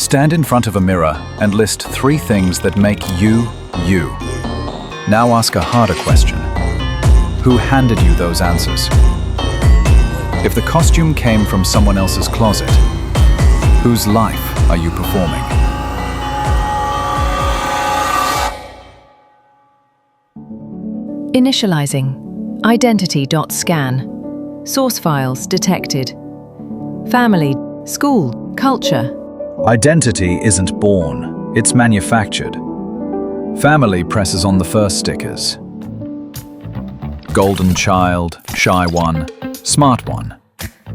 Stand in front of a mirror and list 3 things that make you, you. Now ask a harder question. Who handed you those answers? If the costume came from someone else's closet, whose life are you performing? Initializing. Identity.scan. Source files detected. Family, school, culture. Identity isn't born, it's manufactured. Family presses on the first stickers. Golden child, shy one, smart one,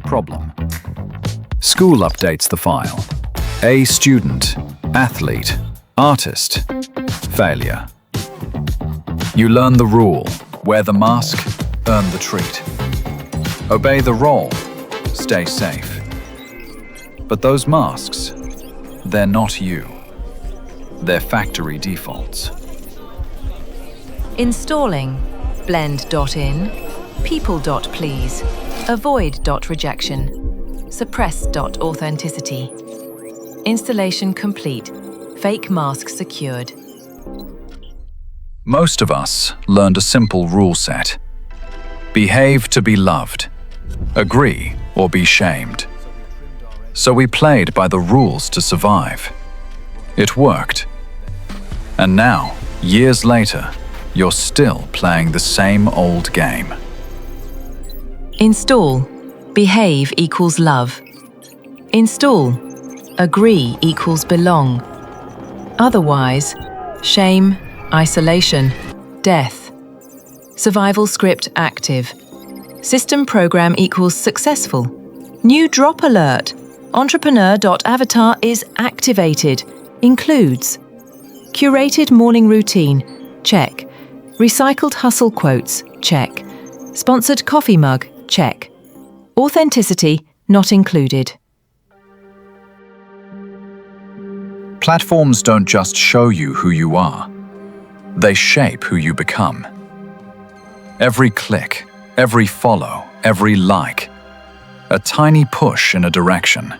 problem. School updates the file. A student, athlete, artist, failure. You learn the rule, wear the mask, earn the treat. Obey the role, stay safe. But those masks, they're not you. They're factory defaults. Installing. Blend.in. People.please. Avoid.rejection. Suppress.authenticity. Installation complete. Fake mask secured. Most of us learned a simple rule set. Behave to be loved. Agree or be shamed. So we played by the rules to survive. It worked. And now, years later, you're still playing the same old game. Install. Behave equals love. Install. Agree equals belong. Otherwise, shame, isolation, death. Survival script active. System program equals successful. New drop alert. Entrepreneur.avatar is activated. Includes curated morning routine. Check. Recycled hustle quotes. Check. Sponsored coffee mug. Check. Authenticity not included. Platforms don't just show you who you are. They shape who you become. Every click, every follow, every like. A tiny push in a direction.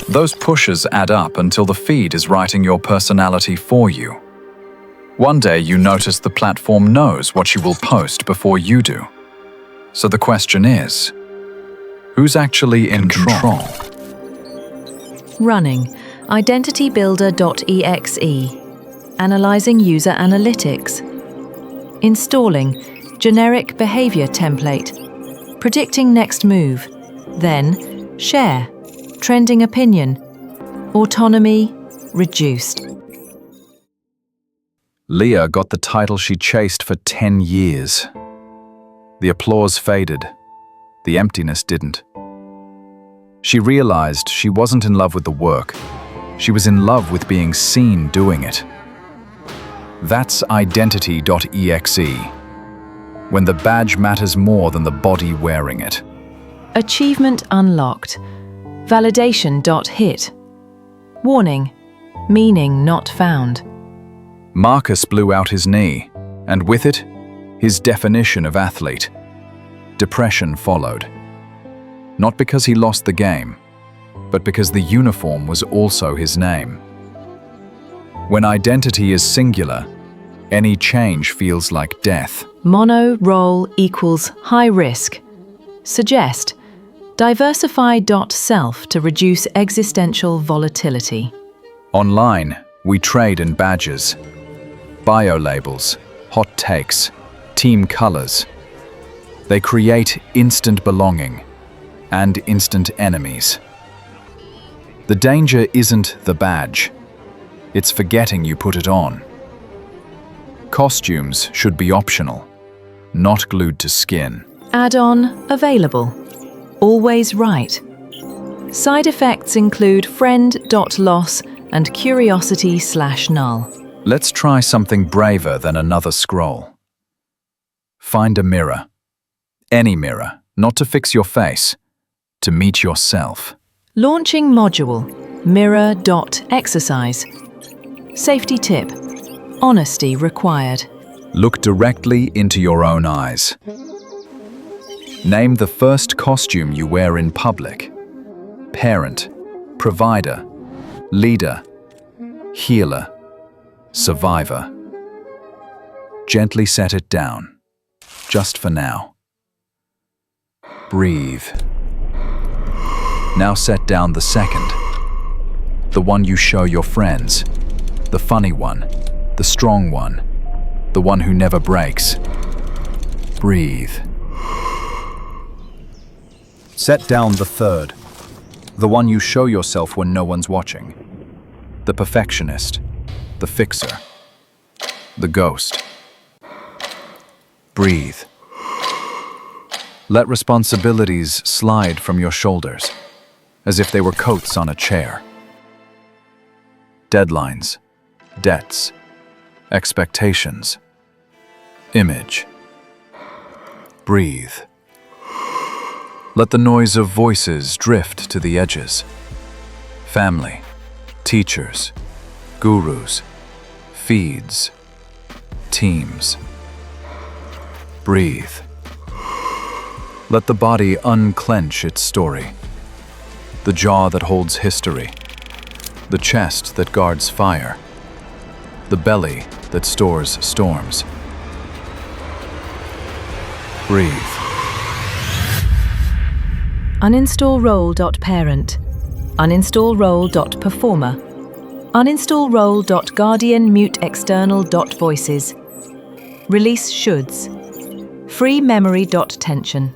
Those pushes add up until the feed is writing your personality for you. One day you notice the platform knows what you will post before you do. So the question is, who's actually in control? Running. Identitybuilder.exe. Analyzing user analytics. Installing. Generic behavior template. Predicting next move. Then, share. Trending opinion. Autonomy reduced. Leah got the title she chased for 10 years. The applause faded. The emptiness didn't. She realized she wasn't in love with the work. She was in love with being seen doing it. That's Identity.exe. When the badge matters more than the body wearing it. Achievement unlocked. Validation.hit. Warning. Meaning not found. Marcus blew out his knee, and with it, his definition of athlete. Depression followed. Not because he lost the game, but because the uniform was also his name. When identity is singular, any change feels like death. Mono role equals high risk. Suggest. Diversify.self to reduce existential volatility. Online, we trade in badges, bio labels, hot takes, team colors. They create instant belonging and instant enemies. The danger isn't the badge. It's forgetting you put it on. Costumes should be optional, not glued to skin. Add-on available. Always right. Side effects include friend.loss and curiosity/null. Let's try something braver than another scroll. Find a mirror. Any mirror, not to fix your face, to meet yourself. Launching module. Mirror.exercise. Safety tip. Honesty required. Look directly into your own eyes. Name the first costume you wear in public. Parent, provider, Leader, healer, survivor. Gently set it down, just for now. Breathe. Now set down the second, the one you show your friends, the funny one, the strong one, the one who never breaks. Breathe. Set down the third, the one you show yourself when no one's watching, the perfectionist, the fixer, the ghost. Breathe. Let responsibilities slide from your shoulders, as if they were coats on a chair. Deadlines, debts, expectations, image. Breathe. Let the noise of voices drift to the edges. Family, teachers, gurus, feeds, teams. Breathe. Let the body unclench its story. The jaw that holds history. The chest that guards fire. The belly that stores storms. Breathe. Uninstall role.parent. Uninstall role.performer. Uninstall role.guardian mute external.voices. Release shoulds. Free memory.tension.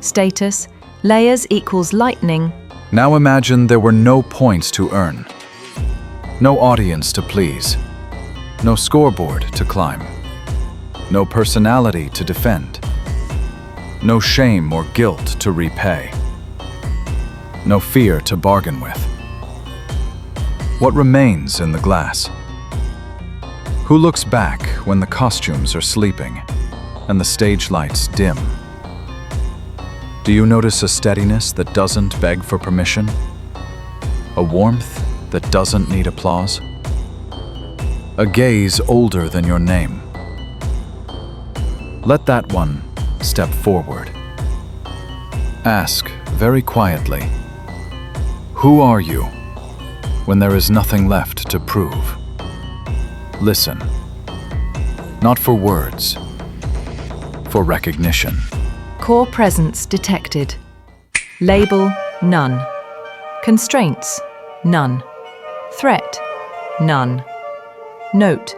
Status, layers equals lightning. Now imagine there were no points to earn. No audience to please. No scoreboard to climb. No personality to defend. No shame or guilt to repay. No fear to bargain with. What remains in the glass? Who looks back when the costumes are sleeping and the stage lights dim? Do you notice a steadiness that doesn't beg for permission? A warmth that doesn't need applause? A gaze older than your name? Let that one step forward. Ask very quietly, who are you when there is nothing left to prove? Listen, not for words, for recognition. Core presence detected. Label, none. Constraints, none. Threat, none. Note,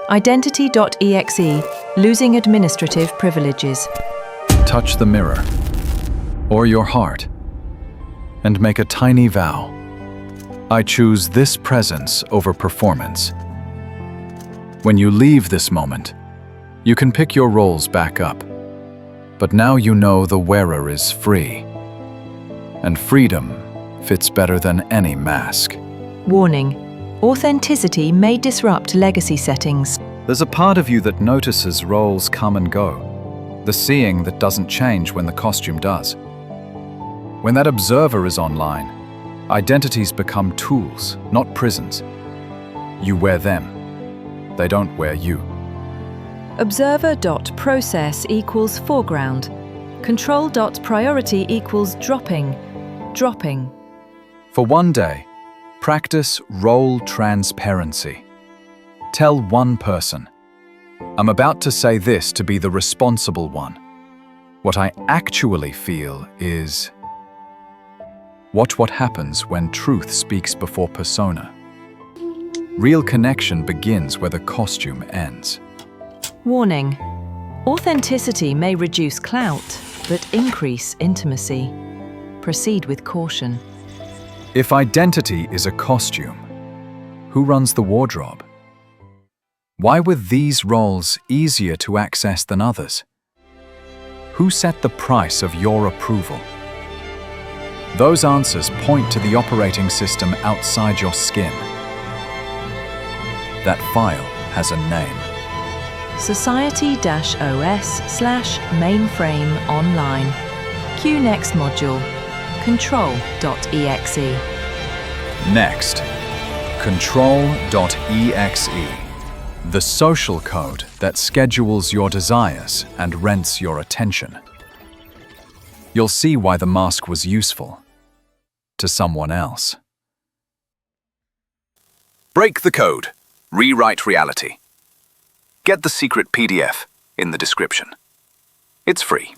identity.exe, losing administrative privileges. Touch the mirror, or your heart, and make a tiny vow. I choose this presence over performance. When you leave this moment, you can pick your roles back up. But now you know the wearer is free. And freedom fits better than any mask. Warning, authenticity may disrupt legacy settings. There's a part of you that notices roles come and go. The seeing that doesn't change when the costume does. When that observer is online, identities become tools, not prisons. You wear them. They don't wear you. Observer.process equals foreground. Control.priority equals dropping. Dropping. For one day, practice role transparency. Tell one person, I'm about to say this to be the responsible one. What I actually feel is... Watch what happens when truth speaks before persona. Real connection begins where the costume ends. Warning, authenticity may reduce clout, but increase intimacy. Proceed with caution. If identity is a costume, who runs the wardrobe? Why were these roles easier to access than others? Who set the price of your approval? Those answers point to the operating system outside your skin. That file has a name. Society-os/mainframe online. Q next module. Control.exe. Next, Control.exe. The social code that schedules your desires and rents your attention. You'll see why the mask was useful to someone else. Break the code. Rewrite reality. Get the secret PDF in the description. It's free.